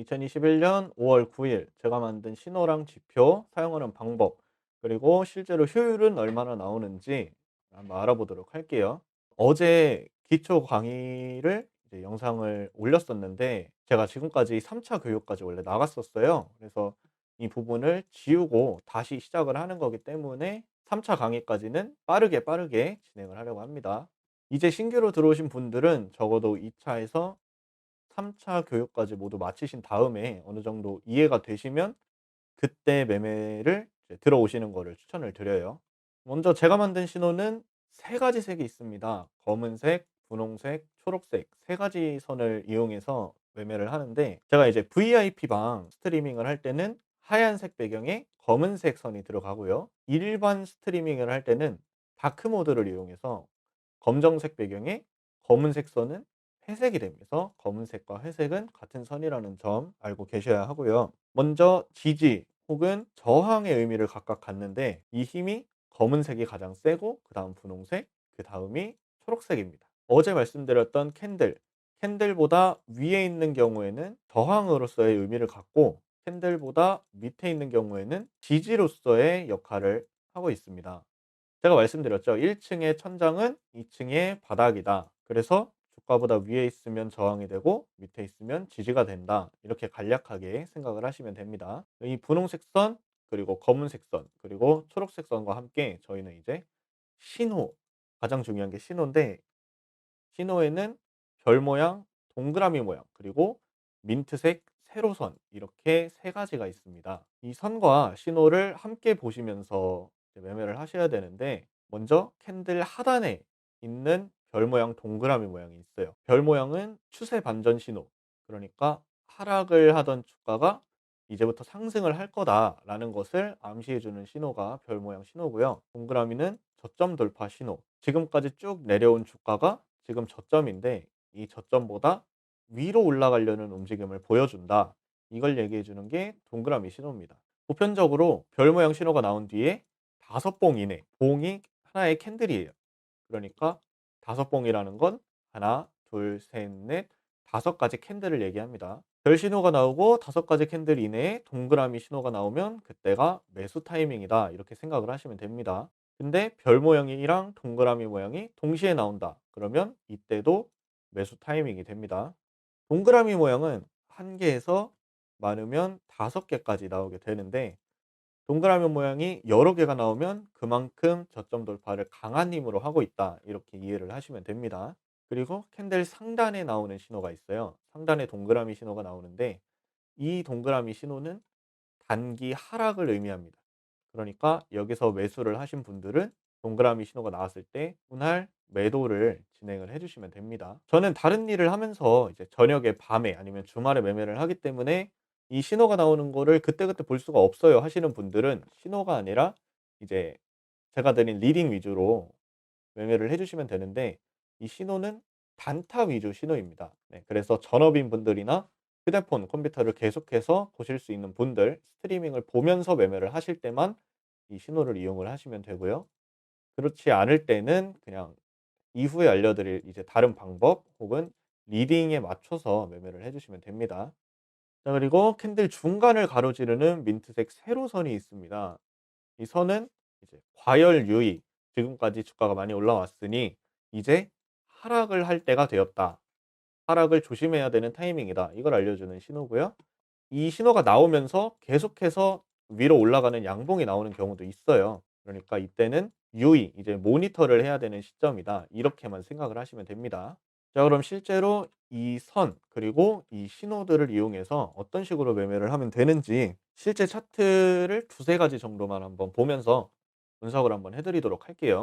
2021년 5월 9일 제가 만든 신호랑 지표 사용하는 방법, 그리고 실제로 효율은 얼마나 나오는지 한번 알아보도록 할게요. 어제 기초 강의를 이제 영상을 올렸었는데 제가 지금까지 3차 교육까지 원래 나갔었어요. 그래서 이 부분을 지우고 다시 시작을 하는 거기 때문에 3차 강의까지는 빠르게 진행을 하려고 합니다. 이제 신규로 들어오신 분들은 적어도 2 차에서 3차 교육까지 모두 마치신 다음에 어느 정도 이해가 되시면 그때 매매를 이제 들어오시는 거를 추천을 드려요. 먼저 제가 만든 신호는 3 가지 색이 있습니다. 검은색, 분홍색, 초록색 3 가지 선을 이용해서 매매를 하는데, 제가 이제 VIP 방 스트리밍을 할 때는 하얀색 배경에 검은색 선이 들어가고요. 일반 스트리밍을 할 때는 다크 모드를 이용해서 검정색 배경에 검은색 선은 회색이 되면서 검은색과 회색은 같은 선이라는 점 알고 계셔야 하고요. 먼저 지지 혹은 저항의 의미를 각각 갖는데, 이 힘이 검은색이 가장 세고 그다음 분홍색, 그다음이 초록색입니다. 어제 말씀드렸던 캔들보다 위에 있는 경우에는 저항으로서의 의미를 갖고, 캔들보다 밑에 있는 경우에는 지지로서의 역할을 하고 있습니다. 제가 말씀드렸죠. 1 층의 천장은 2 층의 바닥이다. 그래서 주가보다 위에 있으면 저항이 되고 밑에 있으면 지지가 된다. 이렇게 간략하게 생각을 하시면 됩니다. 이 분홍색 선, 그리고 검은색 선, 그리고 초록색 선과 함께 저희는 이제 신호, 가장 중요한 게 신호인데, 신호에는 별 모양, 동그라미 모양, 그리고 민트색 세로선, 이렇게 세 가지가 있습니다. 이 선과 신호를 함께 보시면서 이제 매매를 하셔야 되는데, 먼저 캔들 하단에 있는 별 모양 동그라미 모양이 있어요. 별 모양은 추세 반전 신호, 그러니까 하락을 하던 주가가 이제부터 상승을 할 거다라는 것을 암시해 주는 신호가 별 모양 신호고요. 동그라미는 저점 돌파 신호. 지금까지 쭉 내려온 주가가 지금 저점인데 이 저점보다 위로 올라가려는 움직임을 보여준다. 이걸 얘기해 주는 게 동그라미 신호입니다. 보편적으로 별 모양 신호가 나온 뒤에 5봉 이내, 봉이 하나의 캔들이에요. 그러니까 5봉이라는 건 하나, 둘, 셋, 넷, 5가지 캔들을 얘기합니다. 별 신호가 나오고 5가지 캔들 이내에 동그라미 신호가 나오면 그때가 매수 타이밍이다. 이렇게 생각을 하시면 됩니다. 근데 별 모양이랑 동그라미 모양이 동시에 나온다. 그러면 이때도 매수 타이밍이 됩니다. 동그라미 모양은 1 개에서 많으면 5 개까지 나오게 되는데, 동그라미 모양이 여러 개가 나오면 그만큼 저점 돌파를 강한 힘으로 하고 있다. 이렇게 이해를 하시면 됩니다. 그리고 캔들 상단에 나오는 신호가 있어요. 상단에 동그라미 신호가 나오는데, 이 동그라미 신호는 단기 하락을 의미합니다. 그러니까 여기서 매수를 하신 분들은 동그라미 신호가 나왔을 때 분할 매도를 진행을 해 주시면 됩니다. 저는 다른 일을 하면서 이제 저녁에, 밤에, 아니면 주말에 매매를 하기 때문에 이 신호가 나오는 거를 그때그때 볼 수가 없어요 하시는 분들은, 신호가 아니라 이제 제가 드린 리딩 위주로 매매를 해 주시면 되는데, 이 신호는 단타 위주 신호입니다. 네, 그래서 전업인 분들이나 휴대폰, 컴퓨터를 계속해서 보실 수 있는 분들, 스트리밍을 보면서 매매를 하실 때만 이 신호를 이용을 하시면 되고요. 그렇지 않을 때는 그냥 이후에 알려드릴 이제 다른 방법 혹은 리딩에 맞춰서 매매를 해 주시면 됩니다. 자, 그리고 캔들 중간을 가로지르는 민트색 세로선이 있습니다. 이 선은 이제 과열 유의, 지금까지 주가가 많이 올라왔으니 이제 하락을 할 때가 되었다. 하락을 조심해야 되는 타이밍이다. 이걸 알려주는 신호고요. 이 신호가 나오면서 계속해서 위로 올라가는 양봉이 나오는 경우도 있어요. 그러니까 이때는 유의, 이제 모니터를 해야 되는 시점이다. 이렇게만 생각을 하시면 됩니다. 자, 그럼 실제로 이 선, 그리고 이 신호들을 이용해서 어떤 식으로 매매를 하면 되는지 실제 차트를 두세 가지 정도만 한번 보면서 분석을 한번 해 드리도록 할게요.